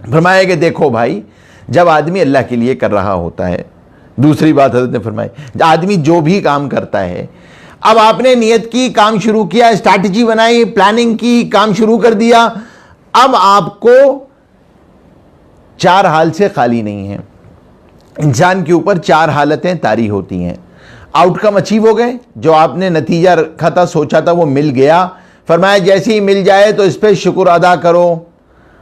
فرمایا کہ دیکھو بھائی، جب آدمی اللہ کے لیے کر رہا ہوتا ہے، دوسری بات حضرت نے فرمائی، آدمی جو بھی کام کرتا ہے، اب آپ نے نیت کی، کام شروع کیا، اسٹریٹجی بنائی، پلاننگ کی، کام شروع کر دیا، اب آپ کو 4 حال سے خالی نہیں ہے۔ انسان کے اوپر 4 حالتیں طاری ہوتی ہیں۔ آؤٹ کم اچیو ہو گئے، جو آپ نے نتیجہ رکھا تھا، سوچا تھا، وہ مل گیا۔ فرمایا جیسے ہی مل جائے تو اس پہ شکر ادا کرو،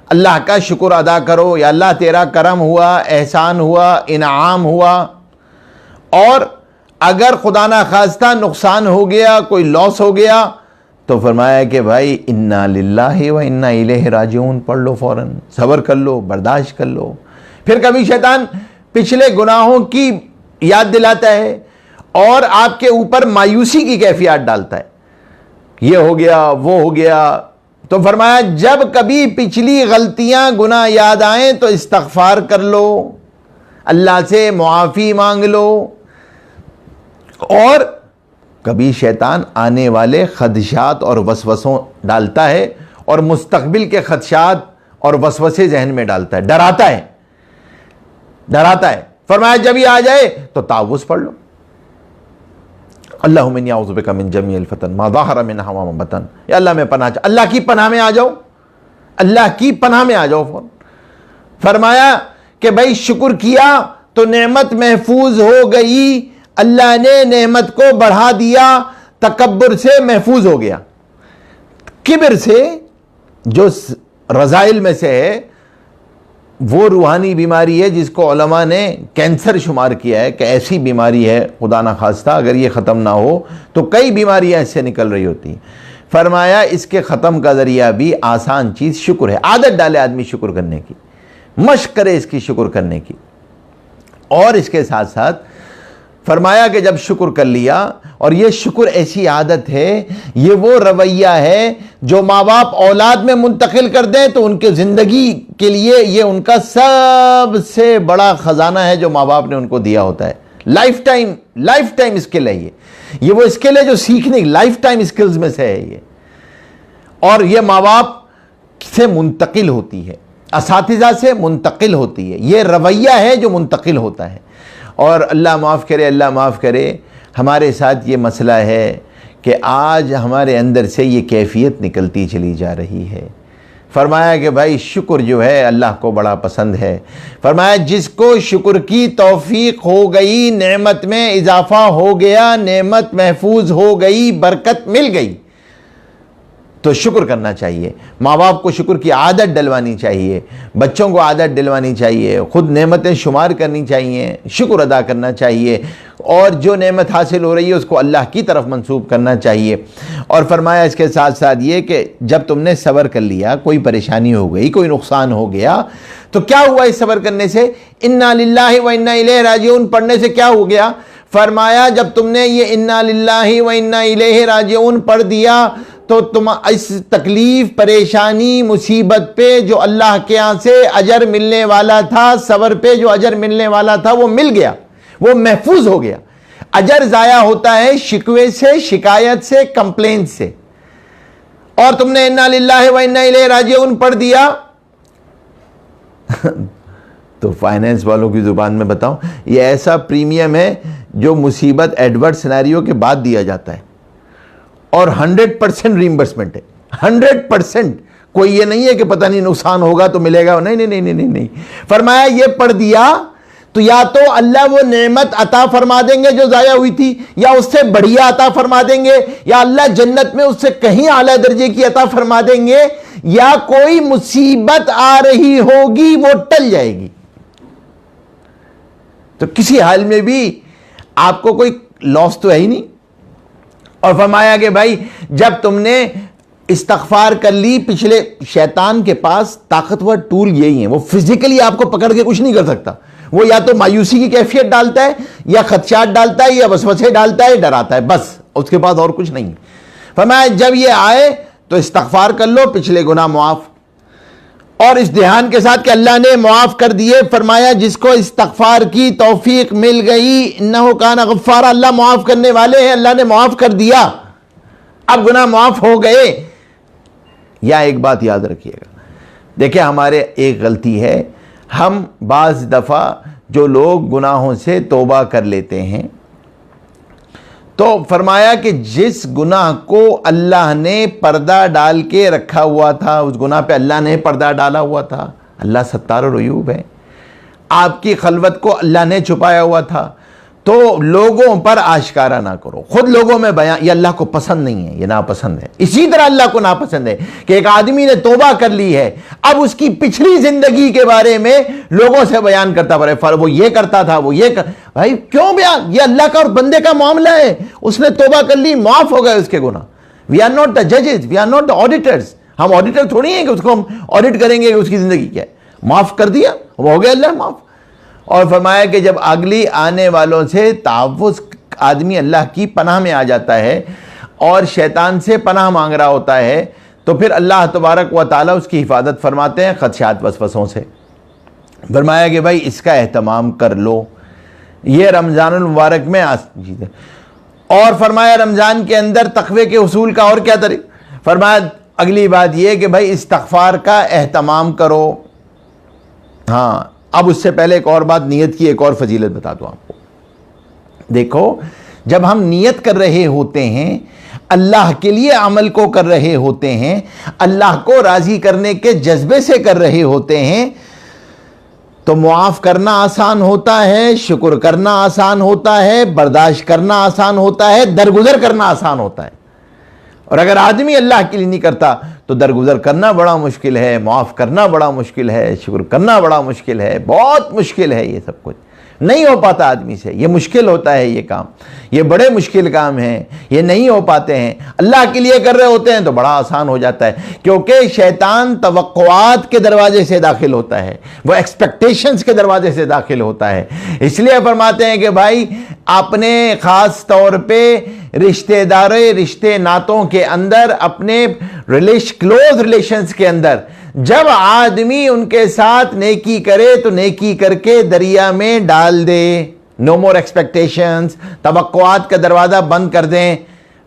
اللہ کا شکر ادا کرو، یا اللہ تیرا کرم ہوا، احسان ہوا، انعام ہوا۔ اور اگر خدا نخواستہ نقصان ہو گیا، کوئی لاس ہو گیا، تو فرمایا کہ بھائی انا للہ و انا الیہ راجعون پڑھ لو، فوراً صبر کر لو، برداشت کر لو۔ پھر کبھی شیطان پچھلے گناہوں کی یاد دلاتا ہے اور آپ کے اوپر مایوسی کی کیفیت ڈالتا ہے، یہ ہو گیا، وہ ہو گیا۔ تو فرمایا جب کبھی پچھلی غلطیاں، گناہ یاد آئیں تو استغفار کر لو، اللہ سے معافی مانگ لو۔ اور کبھی شیطان آنے والے خدشات اور وسوسوں ڈالتا ہے، اور مستقبل کے خدشات اور وسوسے ذہن میں ڈالتا ہے، ڈراتا ہے۔ فرمایا جب یہ آ جائے تو تعوذ پڑھ لو، اللہم انی اعوذ بک من جمیع الفتن ما ظہر منہا وما بطن، یا اللہ میں پناہ اللہ کی پناہ میں آ جاؤ، اللہ کی پناہ میں آ جاؤ۔ فرمایا کہ بھائی شکر کیا تو نعمت محفوظ ہو گئی، اللہ نے نعمت کو بڑھا دیا، تکبر سے محفوظ ہو گیا۔ کبر سے جو رذائل میں سے ہے، وہ روحانی بیماری ہے جس کو علماء نے کینسر شمار کیا ہے کہ ایسی بیماری ہے خدا نخواستہ اگر یہ ختم نہ ہو تو کئی بیماریاں اس سے نکل رہی ہوتی ہیں۔ فرمایا اس کے ختم کا ذریعہ بھی آسان چیز شکر ہے، عادت ڈالے آدمی شکر کرنے کی، مشق کرے اس کی شکر کرنے کی۔ اور اس کے ساتھ ساتھ فرمایا کہ جب شکر کر لیا، اور یہ شکر ایسی عادت ہے، یہ وہ رویہ ہے جو ماں باپ اولاد میں منتقل کر دیں تو ان کے زندگی کے لیے یہ ان کا سب سے بڑا خزانہ ہے جو ماں باپ نے ان کو دیا ہوتا ہے۔ لائف ٹائم اسکل ہے یہ وہ اسکل ہے جو سیکھنے کی لائف ٹائم اسکلز میں سے ہے یہ، اور یہ ماں باپ سے منتقل ہوتی ہے، اساتذہ سے منتقل ہوتی ہے، یہ رویہ ہے جو منتقل ہوتا ہے۔ اور اللہ معاف کرے ہمارے ساتھ یہ مسئلہ ہے کہ آج ہمارے اندر سے یہ کیفیت نکلتی چلی جا رہی ہے۔ فرمایا کہ بھائی شکر جو ہے اللہ کو بڑا پسند ہے۔ فرمایا جس کو شکر کی توفیق ہو گئی، نعمت میں اضافہ ہو گیا، نعمت محفوظ ہو گئی، برکت مل گئی، تو شکر کرنا چاہیے۔ ماں باپ کو شکر کی عادت ڈلوانی چاہیے، بچوں کو عادت ڈلوانی چاہیے، خود نعمتیں شمار کرنی چاہیے، شکر ادا کرنا چاہیے، اور جو نعمت حاصل ہو رہی ہے اس کو اللہ کی طرف منسوب کرنا چاہیے۔ اور فرمایا اس کے ساتھ ساتھ یہ کہ جب تم نے صبر کر لیا، کوئی پریشانی ہو گئی، کوئی نقصان ہو گیا، تو کیا ہوا اس صبر کرنے سے؟ انا للہ و انا الیہ راجعون پڑھنے سے کیا ہو گیا؟ فرمایا جب تم نے یہ انا للہ و انا الیہ راجعون پڑھ دیا تو تم اس تکلیف، پریشانی، مصیبت پہ جو اللہ کے ہاں سے اجر ملنے والا تھا، صبر پہ جو اجر ملنے والا تھا، وہ مل گیا، وہ محفوظ ہو گیا۔ اجر ضائع ہوتا ہے شکوے سے، شکایت سے، کمپلین سے، اور تم نے انا للہ و انا الیہ راجعون پڑھ دیا تو فائنینس والوں کی زبان میں بتاؤں، یہ ایسا پریمیم ہے جو مصیبت ایڈورس سینیریو کے بعد دیا جاتا ہے، اور 100% ریمبرسمنٹ ہے، 100%۔ کوئی یہ نہیں ہے کہ پتہ نہیں نقصان ہوگا تو ملے گا، نہیں۔ فرمایا یہ پڑھ دیا تو یا تو اللہ وہ نعمت عطا فرما دیں گے جو ضائع ہوئی تھی، یا اس سے بڑھیا عطا فرما دیں گے، یا اللہ جنت میں اس سے کہیں اعلیٰ درجے کی عطا فرما دیں گے، یا کوئی مصیبت آ رہی ہوگی وہ ٹل جائے گی۔ تو کسی حال میں بھی آپ کو کوئی لاس تو ہے ہی نہیں۔ اور فرمایا کہ بھائی جب تم نے استغفار کر لی، پچھلے شیطان کے پاس طاقتور ٹول یہی ہیں، وہ فزیکلی آپ کو پکڑ کے کچھ نہیں کر سکتا، وہ یا تو مایوسی کی کیفیت ڈالتا ہے، یا خدشات ڈالتا ہے، یا وسوسے ڈالتا ہے، ڈراتا ہے، بس اس کے بعد اور کچھ نہیں۔ فرمایا جب یہ آئے تو استغفار کر لو، پچھلے گناہ معاف، اور اس دھیان کے ساتھ کہ اللہ نے معاف کر دیے۔ فرمایا جس کو استغفار کی توفیق مل گئی، انہ کان غفارا، اللہ معاف کرنے والے ہیں، اللہ نے معاف کر دیا، اب گناہ معاف ہو گئے۔ یا ایک بات یاد رکھیے گا، دیکھیں ہمارے ایک غلطی ہے، ہم بعض دفعہ جو لوگ گناہوں سے توبہ کر لیتے ہیں، تو فرمایا کہ جس گناہ کو اللہ نے پردہ ڈال کے رکھا ہوا تھا، اس گناہ پہ اللہ نے پردہ ڈالا ہوا تھا، اللہ ستار العیوب ہے، آپ کی خلوت کو اللہ نے چھپایا ہوا تھا، تو لوگوں پر آشکارا نہ کرو، خود لوگوں میں بیان، یہ اللہ کو پسند نہیں ہے، یہ ناپسند ہے۔ اسی طرح اللہ کو ناپسند ہے کہ ایک آدمی نے توبہ کر لی ہے، اب اس کی پچھلی زندگی کے بارے میں لوگوں سے بیان کرتا پڑے، وہ یہ کرتا تھا، وہ یہ بھائی کیوں بیان؟ یہ اللہ کا اور بندے کا معاملہ ہے، اس نے توبہ کر لی، معاف ہو گئے اس کے گناہ۔ وی آر ناٹ دا ججز، we are not the auditors, ہم آڈیٹر تھوڑی ہیں کہ اس کو ہم آڈٹ کریں گے کہ اس کی زندگی کیا ہے۔ معاف کر دیا، وہ ہو گیا اللہ معاف۔ اور فرمایا کہ جب اگلی آنے والوں سے تعوذ، آدمی اللہ کی پناہ میں آ جاتا ہے اور شیطان سے پناہ مانگ رہا ہوتا ہے، تو پھر اللہ تبارک و تعالیٰ اس کی حفاظت فرماتے ہیں خدشات وسوسوں سے۔ فرمایا کہ بھائی اس کا اہتمام کر لو، یہ رمضان المبارک میں اور فرمایا رمضان کے اندر تقوی کے حصول کا اور کیا طریقہ؟ فرمایا اگلی بات یہ کہ بھائی استغفار کا اہتمام کرو۔ ہاں، اب اس سے پہلے ایک اور بات، نیت کی ایک اور فضیلت بتا دوں آپ کو۔ دیکھو، جب ہم نیت کر رہے ہوتے ہیں، اللہ کے لیے عمل کو کر رہے ہوتے ہیں، اللہ کو راضی کرنے کے جذبے سے کر رہے ہوتے ہیں، تو معاف کرنا آسان ہوتا ہے، شکر کرنا آسان ہوتا ہے، برداشت کرنا آسان ہوتا ہے، درگزر کرنا آسان ہوتا ہے۔ اور اگر آدمی اللہ کے لیے نہیں کرتا تو درگزر کرنا بڑا مشکل ہے، معاف کرنا بڑا مشکل ہے، شکر کرنا بڑا مشکل ہے، بہت مشکل ہے، یہ سب کچھ نہیں ہو پاتا آدمی سے، یہ مشکل ہوتا ہے، یہ کام، یہ بڑے مشکل کام ہیں، یہ نہیں ہو پاتے ہیں۔ اللہ کے لیے کر رہے ہوتے ہیں تو بڑا آسان ہو جاتا ہے، کیونکہ شیطان توقعات کے دروازے سے داخل ہوتا ہے، وہ ایکسپیکٹیشنز کے دروازے سے داخل ہوتا ہے۔ اس لیے فرماتے ہیں کہ بھائی اپنے خاص طور پہ رشتہ داروں، رشتے ناتوں کے اندر، اپنے کلوز ریلیشنز کے اندر جب آدمی ان کے ساتھ نیکی کرے تو نیکی کر کے دریا میں ڈال دے۔ نو مور ایکسپیکٹیشنز، توقعات کا دروازہ بند کر دیں،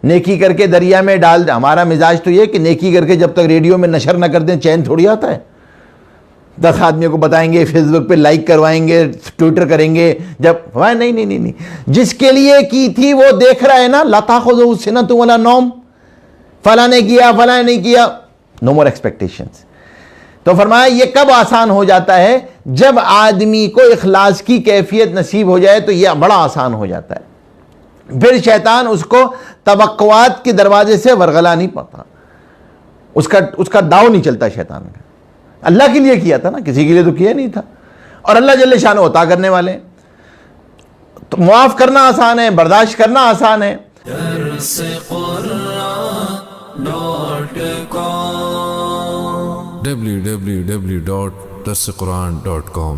نیکی کر کے دریا میں ڈال دیں۔ ہمارا مزاج تو یہ کہ نیکی کر کے جب تک ریڈیو میں نشر نہ کر دیں چین تھوڑی آتا ہے۔ 10 آدمیوں کو بتائیں گے، فیس بک پہ لائک کروائیں گے، ٹویٹر کریں گے، جب نہیں، جس کے لیے کی تھی وہ دیکھ رہا ہے نا، لا تاخذہ سنۃ ولا نوم، فلاں نے کیا، فلاں نے نہیں کیا، نو مور ایکسپیکٹیشنز۔ تو فرمایا یہ کب آسان ہو جاتا ہے؟ جب آدمی کو اخلاص کی کیفیت نصیب ہو جائے تو یہ بڑا آسان ہو جاتا ہے۔ پھر شیطان اس کو توقعات کے دروازے سے ورغلا نہیں پاتا، اس کا داؤ نہیں چلتا شیطان کا۔ اللہ کے لیے کیا تھا نا، کسی کے لیے تو کیا نہیں تھا، اور اللہ جل شانہ عطا کرنے والے ہیں۔ تو معاف کرنا آسان ہے، برداشت کرنا آسان ہے۔ www.darsequran.com